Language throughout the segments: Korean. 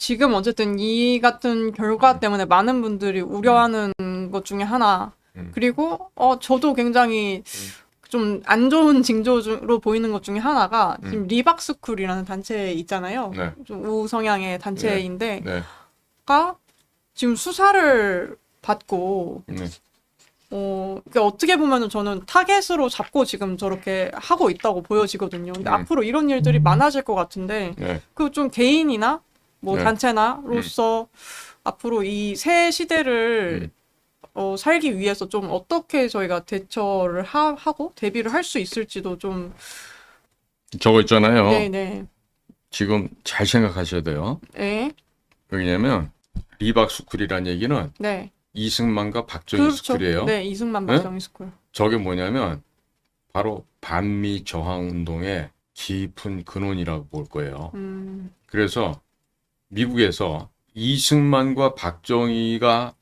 지금 어쨌든 이 같은 결과 때문에 많은 분들이 우려하는 것 중에 하나. 그리고 저도 굉장히 좀 안 좋은 징조로 보이는 것 중에 하나가 지금 리박스쿨이라는 단체 있잖아요. 네. 좀 우성향의 단체인데 네. 가 지금 수사를 받고 네. 그러니까 어떻게 보면은 저는 타겟으로 잡고 지금 저렇게 하고 있다고 보여지거든요. 근데 앞으로 이런 일들이 많아질 것 같은데 네. 그 좀 개인이나 뭐 네. 단체나로서 앞으로 이 새 시대를 살기 위해서 좀 어떻게 저희가 대처를 하고 대비를 할 수 있을지도 좀 저거 있잖아요. 네네 지금 잘 생각하셔야 돼요. 네. 왜냐면 리박스쿨이라는 얘기는 네. 이승만과 박정희 그렇죠. 스쿨이에요. 네, 이승만 네? 박정희 스쿨. 저게 뭐냐면 바로 반미 저항 운동의 깊은 근원이라고 볼 거예요. 그래서 미국에서 이승만과 박정희가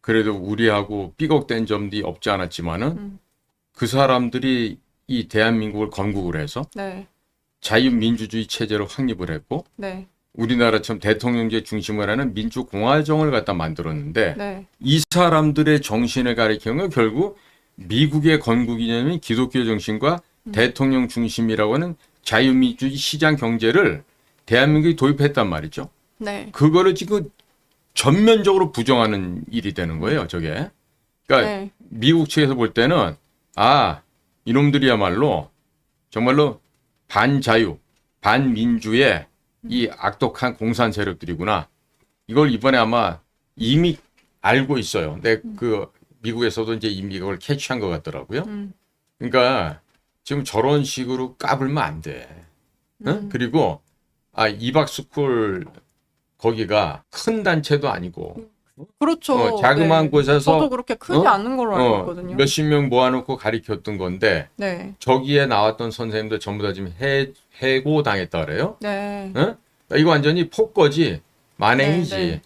그래도 우리하고 삐걱댄 점이 없지 않았지만은 그 사람들이 이 대한민국을 건국을 해서 네. 자유민주주의 체제로 확립을 했고 네. 우리나라처럼 대통령제 중심을 하는 민주공화정을 갖다 만들었는데 네. 이 사람들의 정신을 가리키는 건 결국 미국의 건국 이념인 기독교 정신과 대통령 중심이라고 하는 자유민주주의 시장 경제를 대한민국이 도입했단 말이죠. 네. 그거를 지금 전면적으로 부정하는 일이 되는 거예요, 저게. 그러니까 네. 미국 측에서 볼 때는 이놈들이야말로 정말로 반자유, 반민주의 이 악독한 공산 세력들이구나. 이걸 이번에 아마 이미 알고 있어요. 근데 그 미국에서도 이제 이미 그걸 캐치한 것 같더라고요. 그러니까 지금 저런 식으로 까불면 안 돼. 응? 그리고 이박스쿨 거기가 큰 단체도 아니고 그렇죠. 자그마한 네. 곳에서 저도 그렇게 크지 않은 걸로 알고 있거든요. 몇십 명 모아놓고 가리켰던 건데 네. 저기에 나왔던 선생님들 전부 다 지금 해고 당했다 그래요. 네. 응? 이거 완전히 폭거지, 만행이지. 네, 네.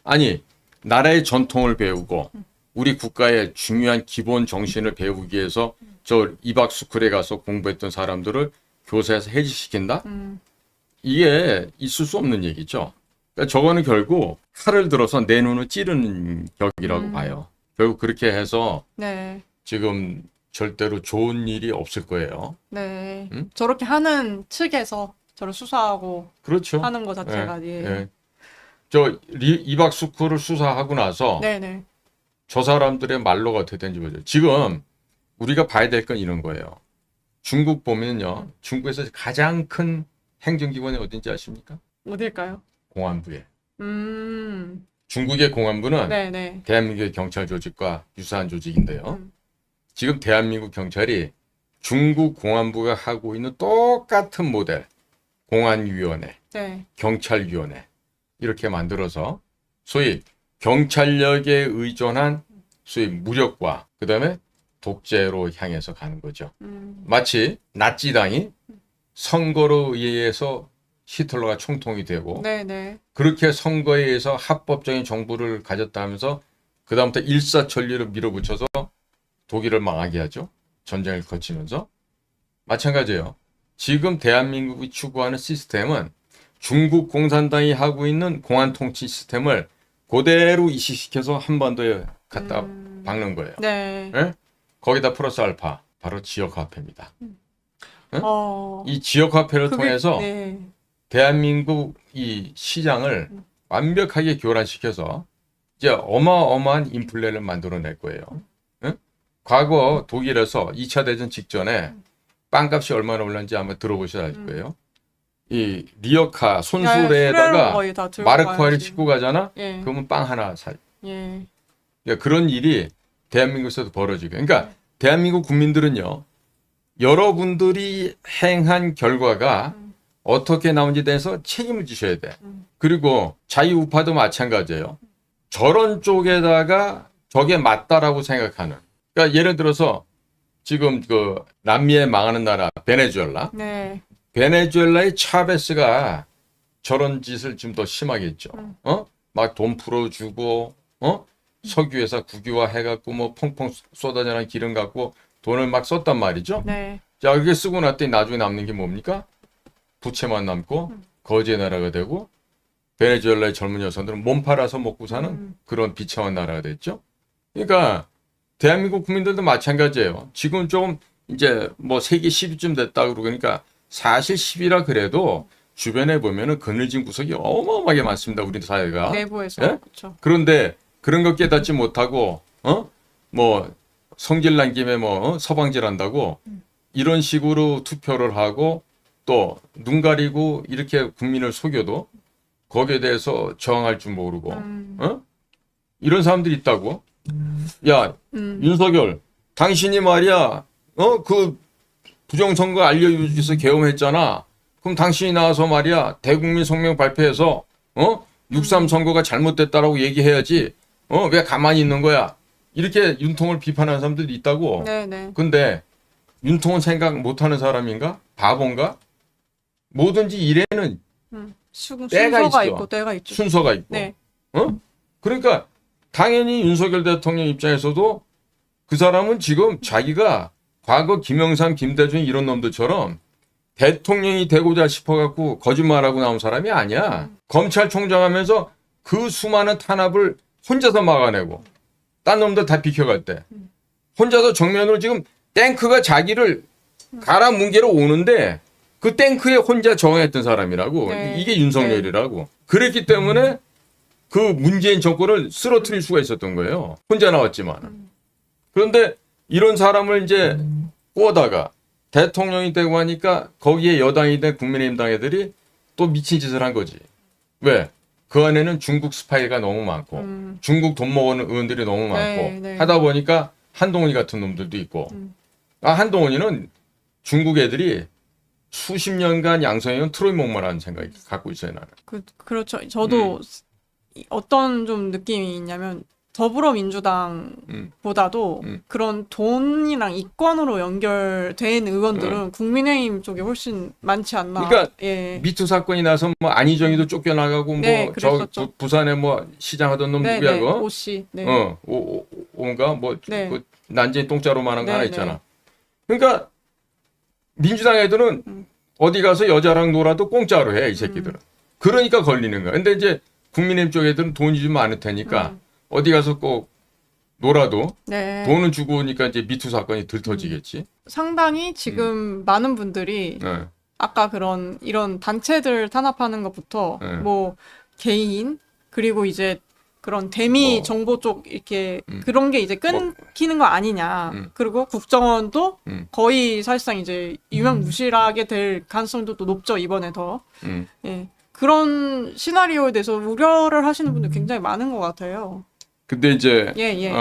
아니, 나라의 전통을 배우고 우리 국가의 중요한 기본 정신을 배우기 위해서 저 이박스쿨에 가서 공부했던 사람들을 교사에서 해지시킨다? 이게 있을 수 없는 얘기죠. 그러니까 저거는 결국 칼을 들어서 내 눈을 찌르는 격이라고 봐요. 결국 그렇게 해서 네. 지금 절대로 좋은 일이 없을 거예요. 네. 응? 저렇게 하는 측에서 저를 수사하고 그렇죠. 하는 것 자체가 예. 저 이박스쿨을 수사하고 나서 네네. 저 사람들의 말로가 어떻게 되는지 보죠. 지금 우리가 봐야 될 건 이런 거예요. 중국 보면요. 중국에서 가장 큰 행정기관이 어딘지 아십니까? 어딜까요? 공안부에. 음. 중국의 공안부는 네네. 대한민국의 경찰 조직과 유사한 조직인데요. 지금 대한민국 경찰이 중국 공안부가 하고 있는 똑같은 모델, 공안위원회, 네. 경찰위원회 이렇게 만들어서 소위 경찰력에 의존한 소위 무력과 그다음에 독재로 향해서 가는 거죠. 마치 나치당이 선거로 의해서 히틀러가 총통이 되고 네네. 그렇게 선거에 의해서 합법적인 정부를 가졌다 하면서 그다음부터 일사천리로 밀어붙여서 독일을 망하게 하죠. 전쟁을 거치면서. 마찬가지예요. 지금 대한민국이 추구하는 시스템은 중국 공산당이 하고 있는 공안 통치 시스템을 그대로 이식시켜서 한반도에 갖다 박는 거예요. 네. 예? 거기다 플러스 알파, 바로 지역화폐입니다. 이 지역화폐를 그게, 통해서 네. 대한민국 이 시장을 완벽하게 교란시켜서 이제 어마어마한 인플레를 만들어낼 거예요. 응? 과거 독일에서 2차 대전 직전에 빵값이 얼마나 올랐는지 아마 들어보셔야 알 거예요. 이 리어카 손수레에다가 거의 다 들고 마르크화를 가야지. 싣고 가잖아. 예. 그러면 빵 하나 사. 예. 그러니까 그런 일이 대한민국에서도 벌어지고. 그러니까 대한민국 국민들은요. 여러분들이 행한 결과가 어떻게 나온지에 대해서 책임을 지셔야 돼. 그리고 자유우파도 마찬가지예요. 저런 쪽에다가 저게 맞다라고 생각하는. 그러니까 예를 들어서 지금 그 남미에 망하는 나라 베네수엘라. 네. 베네수엘라의 차베스가 저런 짓을 좀 더 심하게 했죠. 막 돈 풀어주고, 석유회사 국유화 해갖고 뭐 펑펑 쏟아지는 기름 갖고 돈을 막 썼단 말이죠. 네. 자, 그게 쓰고 났더니 나중에 남는 게 뭡니까? 부채만 남고 거지의 나라가 되고 베네수엘라의 젊은 여성들은 몸 팔아서 먹고 사는 그런 비참한 나라가 됐죠. 그러니까 대한민국 국민들도 마찬가지예요. 지금 조금 이제 뭐 세기 10위쯤 됐다 그러니까 사실 10이라 그래도 주변에 보면은 그늘진 구석이 어마어마하게 많습니다. 우리 사회가. 내부에서. 예? 그렇죠. 그런데 그런 거 깨닫지 못하고 뭐 성질 난 김에 뭐 서방질 한다고 이런 식으로 투표를 하고 또 눈 가리고 이렇게 국민을 속여도 거기에 대해서 저항할 줄 모르고 이런 사람들이 있다고. 야 윤석열 당신이 말이야 그 부정선거 알려주기 위해서 계엄했잖아. 그럼 당신이 나와서 말이야 대국민 성명 발표해서 6.3 선거가 잘못됐다라고 얘기해야지. 왜 가만히 있는 거야? 이렇게 윤통을 비판하는 사람들이 있다고. 네네. 근데 윤통은 생각 못하는 사람인가? 바본가? 뭐든지 일에는 때가 순서가 있어. 있고 때가 있죠. 순서가 있고. 네. 그러니까 당연히 윤석열 대통령 입장에서도 그 사람은 지금 자기가 과거 김영삼, 김대중 이런 놈들처럼 대통령이 되고자 싶어갖고 거짓말하고 나온 사람이 아니야. 검찰총장 하면서 그 수많은 탄압을 혼자서 막아내고 딴 놈들 다 비켜갈 때 혼자서 정면으로 지금 탱크가 자기를 가라 뭉개러 오는데 그 탱크에 혼자 저항했던 사람이라고. 네. 이게 윤석열이라고. 그랬기 때문에 그 문재인 정권을 쓰러뜨릴 수가 있었던 거예요. 혼자 나왔지만. 그런데 이런 사람을 이제 꼬다가 대통령이 되고 하니까 거기에 여당이 된 국민의힘 당애들이 또 미친 짓을 한 거지. 왜? 그 안에는 중국 스파이가 너무 많고 중국 돈 먹는 의원들이 너무 많고 네. 하다 보니까 한동훈이 같은 놈들도 있고 한동훈이는 중국 애들이 수십 년간 양성해온 트로이 목마라는 생각이 갖고 있어요, 나는. 그렇죠. 저도 어떤 좀 느낌이 있냐면 더불어민주당보다도 그런 돈이랑 이권으로 연결된 의원들은 국민의힘 쪽에 훨씬 많지 않나. 그러니까 예. 미투 사건이 나서 뭐 안희정이도 쫓겨나가고 네, 뭐 저 그랬었죠. 부산에 뭐 시장하던 놈 네, 누구야 네. 그거? 오씨. 네. 온가 뭐 네. 그 난쟁이 똥자루만한 거 네, 하나 있잖아. 그러니까 민주당 애들은 어디 가서 여자랑 놀아도 공짜로 해, 이 새끼들은. 그러니까 걸리는 거야. 근데 이제 국민의힘 쪽 애들은 돈이 좀 많을 테니까 어디 가서 꼭 놀아도 네. 돈은 주고 오니까 이제 미투 사건이 들 터지겠지. 상당히 지금 많은 분들이 네. 아까 이런 단체들 탄압하는 것부터 네. 뭐 개인 그리고 이제 그런 대미 정보 쪽 이렇게 그런 게 이제 끊기는 거 아니냐. 그리고 국정원도 거의 사실상 이제 유명무실하게 될 가능성도 또 높죠, 이번에 더. 예. 그런 시나리오에 대해서 우려를 하시는 분들 굉장히 많은 것 같아요. 근데 이제 예.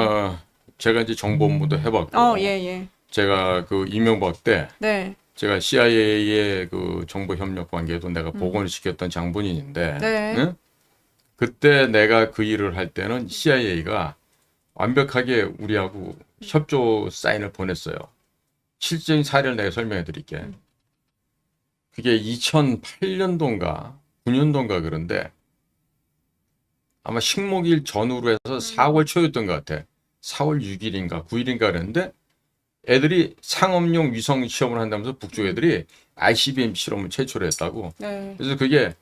제가 이제 정보업무도 해봤고 예. 제가 그 이명박 때 네. 제가 CIA의 그 정보 협력 관계도 내가 복원을 시켰던 장본인인데 네. 응? 그때 내가 그 일을 할 때는 CIA가 완벽하게 우리하고 협조 사인을 보냈어요. 실질적인 사례를 내가 설명해 드릴게. 그게 2008년도인가 9년도인가 그런데 아마 식목일 전후로 해서 4월 초였던 것 같아. 4월 6일인가 9일인가 그랬는데 애들이 상업용 위성 시험을 한다면서 북쪽 애들이 ICBM 실험을 최초로 했다고. 네. 그래서 그게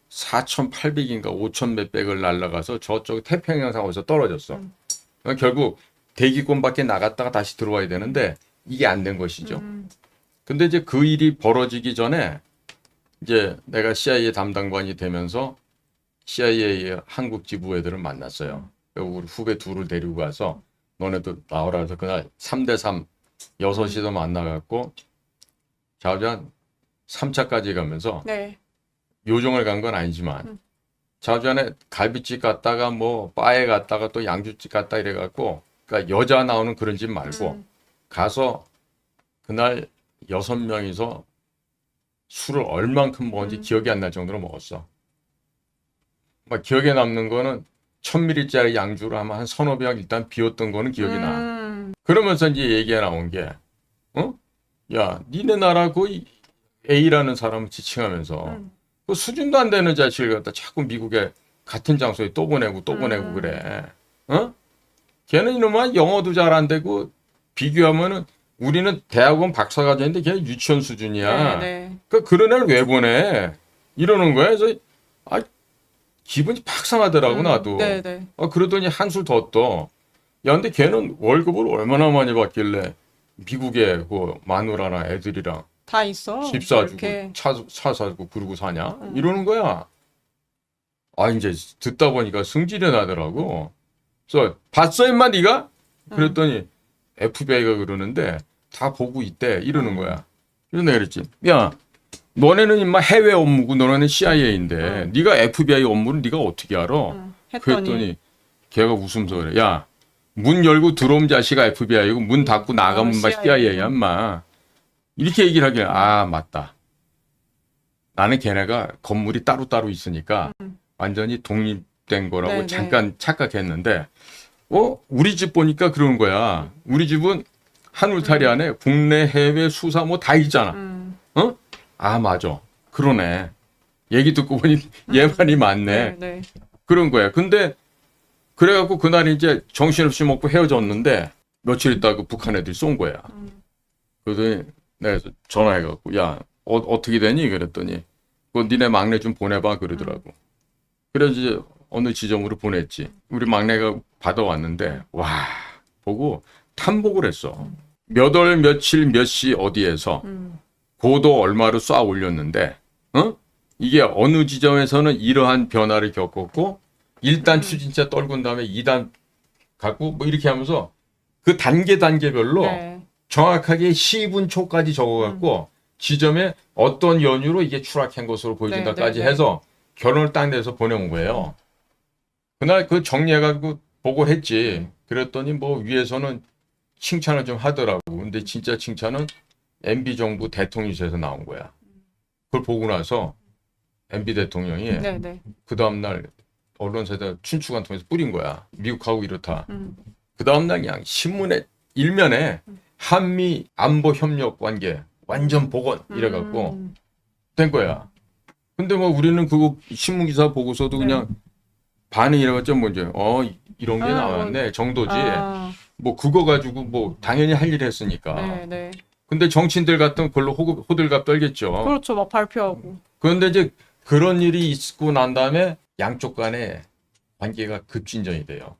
4,800인가 5,000 몇백을 날아가서 저쪽 태평양 상에서 떨어졌어. 그러니까 결국 대기권 밖에 나갔다가 다시 들어와야 되는데 이게 안 된 것이죠. 근데 이제 그 일이 벌어지기 전에 이제 내가 CIA 담당관이 되면서 CIA의 한국 지부 애들을 만났어요. 그리고 우리 후배 둘을 데리고 가서 너네도 나오라 해서 그날 3대3 6시도 만나갖고 자주한 3차까지 가면서 네. 요정을 간 건 아니지만 자주안에 갈비집 갔다가 뭐 바에 갔다가 또 양주집 갔다 이래갖고 그러니까 여자 나오는 그런 집 말고 가서 그날 6명이서 술을 얼만큼 먹었는지 기억이 안 날 정도로 먹었어. 막 기억에 남는 거는 1000ml짜리 양주를 아마 한 서너 병 일단 비웠던 거는 기억이 나. 그러면서 이제 얘기가 나온 게 야 니네 나라 그 A라는 사람을 지칭하면서 그 수준도 안 되는 자식을 갖다 자꾸 미국에 같은 장소에 또 보내고 그래. 걔는 이놈아 영어도 잘 안 되고 비교하면은 우리는 대학원 박사과정인데 걔는 유치원 수준이야. 네. 그러니까 그런 애를 왜 보내? 이러는 거야. 그래서 기분이 팍 상하더라고 나도. 네네. 그러더니 한술 더 떠. 야, 근데 걔는 월급을 얼마나 많이 받길래 미국에 그 마누라나 애들이랑 다 있어. 집 사주고 이렇게. 차 사주고 그러고 사냐? 이러는 거야. 이제 듣다 보니까 승질이 나더라고. 그래서 봤어 임마 네가? 그랬더니 FBI가 그러는데 다 보고 있대 이러는 거야. 그래서 내가 그랬지. 야, 너네는 임마 해외 업무고 너네는 CIA인데 네가 FBI 업무를 네가 어떻게 알아? 그랬더니 걔가 웃으면서 그래. 야, 문 열고 들어온 자식아 FBI고 문 닫고 나가면 임마 CIA야 임마. 이렇게 얘기를 하길래 맞다. 나는 걔네가 건물이 따로따로 있으니까 완전히 독립된 거라고 네네. 잠깐 착각했는데 우리 집 보니까 그러는 거야. 우리 집은 한 울타리 안에 국내 해외 수사 뭐 다 있잖아. 맞아. 그러네. 얘기 듣고 보니 얘 말이 맞네. 네. 그런 거야. 근데 그래갖고 그날 이제 정신없이 먹고 헤어졌는데 며칠 있다가 북한 애들이 쏜 거야. 그러더니 내가 전화해갖고 야 어떻게 되니? 그랬더니 니네 막내 좀 보내봐 그러더라고. 그래서 이제 어느 지점으로 보냈지. 우리 막내가 받아왔는데 와 보고 탐복을 했어. 몇 월 며칠 몇 시 어디에서 고도 얼마로 쏴 올렸는데 이게 어느 지점에서는 이러한 변화를 겪었고 1단 추진체 떨군 다음에 2단 갖고 뭐 이렇게 하면서 그 단계별로 네. 정확하게 시분초까지 적어갖고 지점에 어떤 연유로 이게 추락한 것으로 보여진다까지 네. 해서 결론을 딱 내서 보내온 거예요. 그날 그 정리해가지고 보고를 했지. 그랬더니 뭐 위에서는 칭찬을 좀 하더라고. 근데 진짜 칭찬은 MB 정부 대통령실에서 나온 거야. 그걸 보고 나서 MB 대통령이 네네. 그 다음날 언론사에다 춘추관 통해서 뿌린 거야. 미국하고 이렇다. 그 다음날 그냥 신문에 일면에 한미 안보 협력 관계 완전 복원 이래갖고 된 거야. 근데 뭐 우리는 그거 신문 기사 보고서도 그냥 반응이라고 좀 먼저 이런 게 나왔네 정도지. 뭐 그거 가지고 뭐 당연히 할 일 했으니까. 네. 근데 정치인들 같은 걸로 호들갑 떨겠죠. 그렇죠. 막 발표하고. 그런데 이제 그런 일이 있고 난 다음에 양쪽 간에 관계가 급진전이 돼요.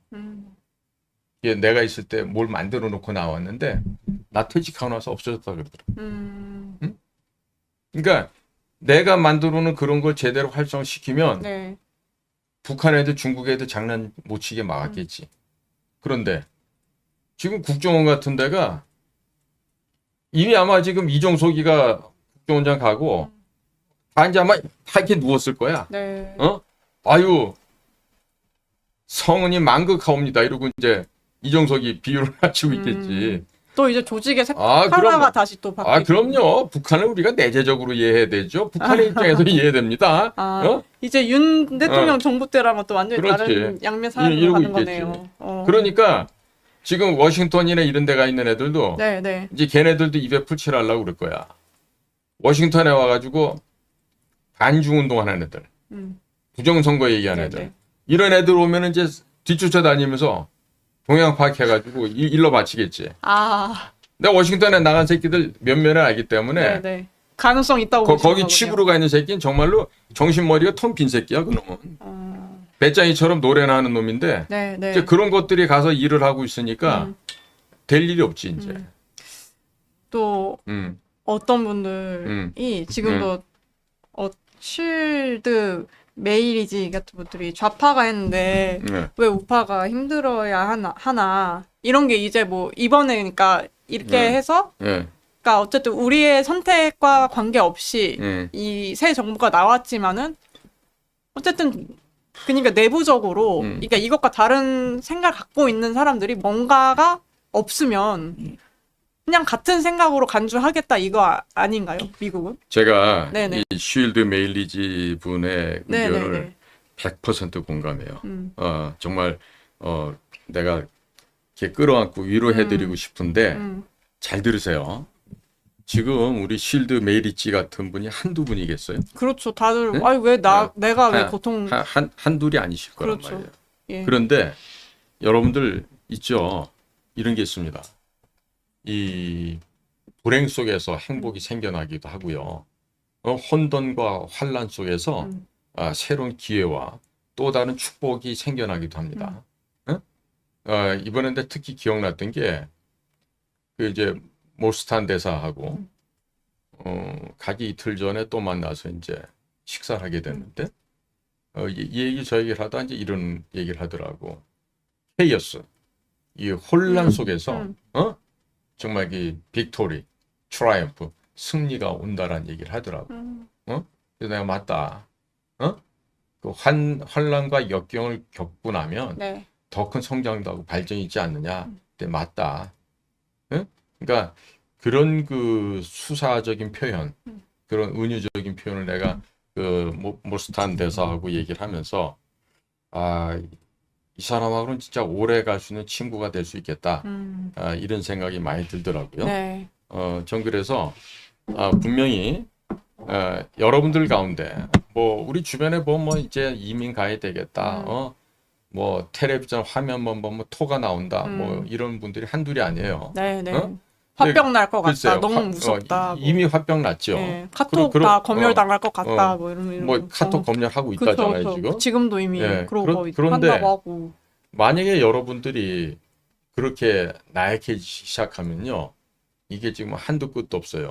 이게 내가 있을 때 뭘 만들어 놓고 나왔는데 나 퇴직하고 나서 없어졌다 그러더라고. 응? 그러니까 내가 만들어 놓은 그런 걸 제대로 활성시키면 네. 북한 애들 중국 애들 장난 못 치게 막았겠지. 그런데 지금 국정원 같은 데가 이미 아마 지금 이종석이가 국정원장 가고 다 이제 아마 다 이렇게 누웠을 거야. 네. 아유 성은이 만극하옵니다. 이러고 이제 이종석이 비유를 맞추고 있겠지. 또 이제 조직의 그럼, 하나가 다시 또 바뀌고. 그럼요. 북한을 우리가 내재적으로 이해해야 되죠. 북한의 입장에서 이해됩니다. 이제 윤 대통령 정부 때랑은 또 완전히 그렇지. 다른 양면 사람으로 이러고 가는 있겠지. 거네요. 그러니까 지금 워싱턴이나 이런 데가 있는 애들도 네. 이제 걔네들도 입에 풀칠하려고 그럴 거야. 워싱턴에 와가지고 반중운동하는 애들, 부정선거 얘기하는 애들, 네. 이런 애들 오면 이제 뒤쫓아 다니면서 동향 파악해가지고 일러 바치겠지. 내가 워싱턴에 나간 새끼들 몇몇을 알기 때문에 네. 가능성 있다고 거기 칩으로 가 있는 새끼는 정말로 정신머리가 텅 빈 새끼야 그놈은. 배짱이처럼 노래나 하는 놈인데 네. 이제 그런 것들이 가서 일을 하고 있으니까 될 일이 없지 이제. 또 어떤 분들이 지금도 쉴드 메일이지 같은 분들이 좌파가 했는데 왜 우파가 힘들어야 하나 이런 게 이제 뭐 이번에니까 이렇게 해서 그러니까 어쨌든 우리의 선택과 관계없이 이 새 정부가 나왔지만은 어쨌든 그러니까 내부적으로 그러니까 이것과 다른 생각을 갖고 있는 사람들이 뭔가가 없으면 그냥 같은 생각으로 간주하겠다 이거 아닌가요? 미국은? 제가 네네. 이 쉴드 메일리지 분의 의견을 100% 공감해요. 정말 내가 이렇게 끌어안고 위로해드리고 싶은데 잘 들으세요. 지금 우리 쉴드 메일리지 같은 분이 한두 분이겠어요? 그렇죠. 다들 네? 아니 왜 내가 왜 고통 한둘이 아니실 거란 그렇죠. 말이에요. 예. 그런데 여러분들 있죠. 이런 게 있습니다. 이 불행 속에서 행복이 생겨나기도 하고요. 혼돈과 환란 속에서 새로운 기회와 또 다른 축복이 생겨나기도 합니다. 응? 이번에 근데 특히 기억났던 게 그 이제 몰스탄 대사하고 가기 이틀 전에 또 만나서 이제 식사를 하게 됐는데 이 얘기 저 얘기를 하다 이제 이런 얘기를 하더라고. 케이오스, 이 혼란 속에서 정말 이 빅토리, 트라이엄프, 승리가 온다라는 얘기를 하더라고. 그래서 내가 맞다. 그 환란과 역경을 겪고 나면 네. 더 큰 성장도 하고 발전이 있지 않느냐. 근데 맞다. 응? 그러니까 그런 그 수사적인 표현, 그런 은유적인 표현을 내가 그 몰스탄 대사하고 얘기를 하면서 이 사람하고는 진짜 오래 갈 수 있는 친구가 될 수 있겠다. 이런 생각이 많이 들더라고요. 네. 전 그래서 분명히 여러분들 가운데 뭐 우리 주변에 뭐 이제 이민 가야 되겠다. 뭐 텔레비전 화면만 보면 토가 나온다. 뭐 이런 분들이 한둘이 아니에요. 네, 네. 어? 화병 날 것 같다. 글쎄요, 너무 무섭다. 이미 화병 났죠. 네. 카톡 다 검열 당할 것 같다. 뭐 이런 뭐 카톡 검열하고 있다잖아요, 그쵸. 지금. 지금도 이미 그러고 그런데 한다고 하고. 만약에 여러분들이 그렇게 나약해지기 시작하면요, 이게 지금 한두 끝도 없어요.